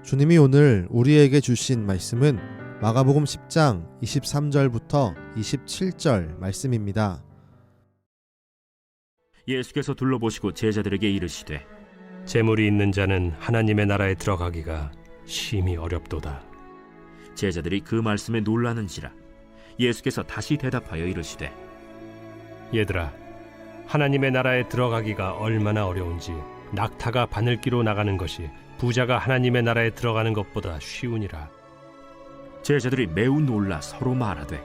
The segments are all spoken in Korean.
주님이 오늘 우리에게 주신 말씀은 마가복음 10장 23절부터 27절 말씀입니다. 예수께서 둘러보시고 제자들에게 이르시되 재물이 있는 자는 하나님의 나라에 들어가기가 심히 어렵도다. 제자들이 그 말씀에 놀라는지라. 예수께서 다시 대답하여 이르시되 얘들아, 하나님의 나라에 들어가기가 얼마나 어려운지 낙타가 바늘기로 나가는 것이 부자가 하나님의 나라에 들어가는 것보다 쉬우니라. 제자들이 매우 놀라 서로 말하되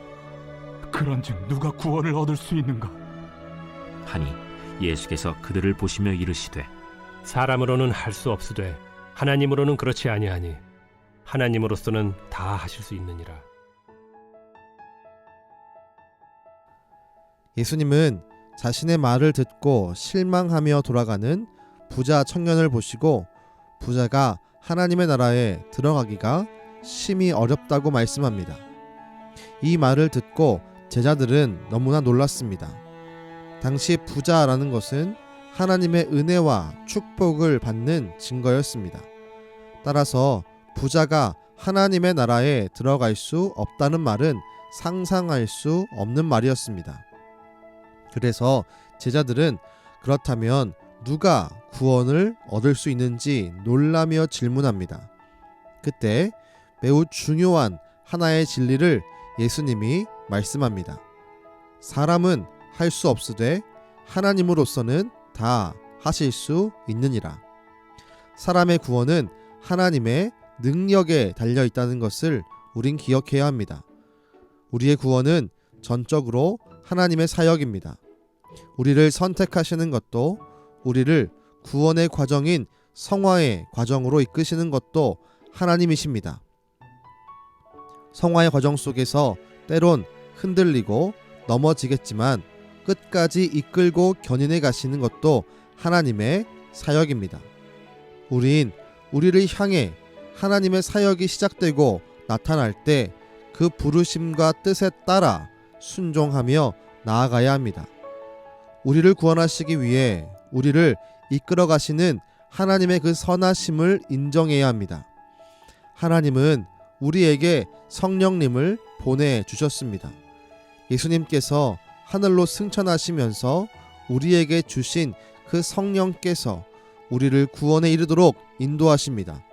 그런즉 누가 구원을 얻을 수 있는가? 하니 예수께서 그들을 보시며 이르시되 사람으로는 할 수 없으되 하나님으로는 그렇지 아니하니 하나님으로서는 다 하실 수 있느니라. 예수님은 자신의 말을 듣고 실망하며 돌아가는 부자 청년을 보시고 부자가 하나님의 나라에 들어가기가 심히 어렵다고 말씀합니다. 이 말을 듣고 제자들은 너무나 놀랐습니다. 당시 부자라는 것은 하나님의 은혜와 축복을 받는 증거였습니다. 따라서 부자가 하나님의 나라에 들어갈 수 없다는 말은 상상할 수 없는 말이었습니다. 그래서 제자들은 그렇다면 누가 구원을 얻을 수 있는지 놀라며 질문합니다. 그때 매우 중요한 하나의 진리를 예수님이 말씀합니다. 사람은 할 수 없으되 하나님으로서는 다 하실 수 있느니라. 사람의 구원은 하나님의 능력에 달려 있다는 것을 우린 기억해야 합니다. 우리의 구원은 전적으로 하나님의 사역입니다. 우리를 선택하시는 것도, 우리를 구원의 과정인 성화의 과정으로 이끄시는 것도 하나님이십니다. 성화의 과정 속에서 때론 흔들리고 넘어지겠지만 끝까지 이끌고 견인해 가시는 것도 하나님의 사역입니다. 우린 우리를 향해 하나님의 사역이 시작되고 나타날 때 그 부르심과 뜻에 따라 순종하며 나아가야 합니다. 우리를 구원하시기 위해 우리를 이끌어 가시는 하나님의 그 선하심을 인정해야 합니다. 하나님은 우리에게 성령님을 보내주셨습니다. 예수님께서 하늘로 승천하시면서 우리에게 주신 그 성령께서 우리를 구원에 이르도록 인도하십니다.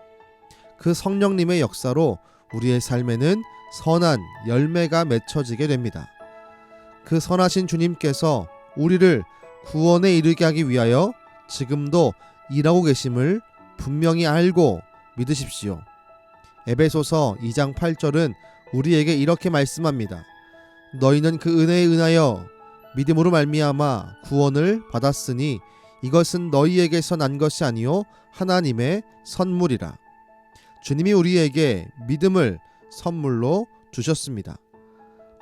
그 성령님의 역사로 우리의 삶에는 선한 열매가 맺혀지게 됩니다. 그 선하신 주님께서 우리를 구원에 이르게 하기 위하여 지금도 일하고 계심을 분명히 알고 믿으십시오. 에베소서 2장 8절은 우리에게 이렇게 말씀합니다. 너희는 그 은혜에 은하여 믿음으로 말미암아 구원을 받았으니 이것은 너희에게서 난 것이 아니요 하나님의 선물이라. 주님이 우리에게 믿음을 선물로 주셨습니다.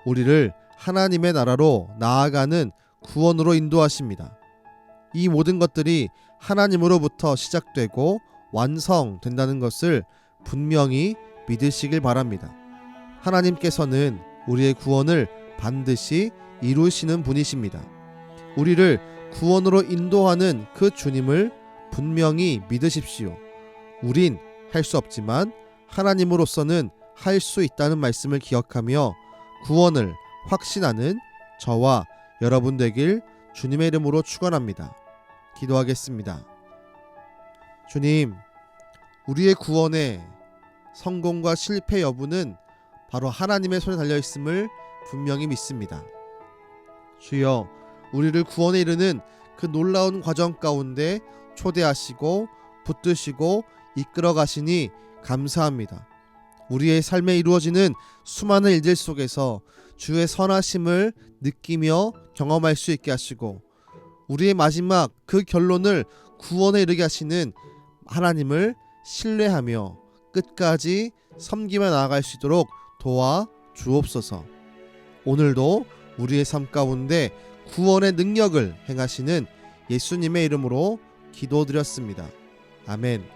우리를 하나님의 나라로 나아가는 구원으로 인도하십니다. 이 모든 것들이 하나님으로부터 시작되고 완성된다는 것을 분명히 믿으시길 바랍니다. 하나님께서는 우리의 구원을 반드시 이루시는 분이십니다. 우리를 구원으로 인도하는 그 주님을 분명히 믿으십시오. 우린 할 수 없지만 하나님으로서는 할 수 있다는 말씀을 기억하며 구원을 확신하는 저와 여러분 되길 주님의 이름으로 축원합니다. 기도하겠습니다. 주님, 우리의 구원의 성공과 실패 여부는 바로 하나님의 손에 달려있음을 분명히 믿습니다. 주여, 우리를 구원에 이르는 그 놀라운 과정 가운데 초대하시고 붙드시고 이끌어 가시니 감사합니다. 우리의 삶에 이루어지는 수많은 일들 속에서 주의 선하심을 느끼며 경험할 수 있게 하시고 우리의 마지막 그 결론을 구원에 이르게 하시는 하나님을 신뢰하며 끝까지 섬기며 나아갈 수 있도록 도와 주옵소서. 오늘도 우리의 삶 가운데 구원의 능력을 행하시는 예수님의 이름으로 기도드렸습니다. 아멘.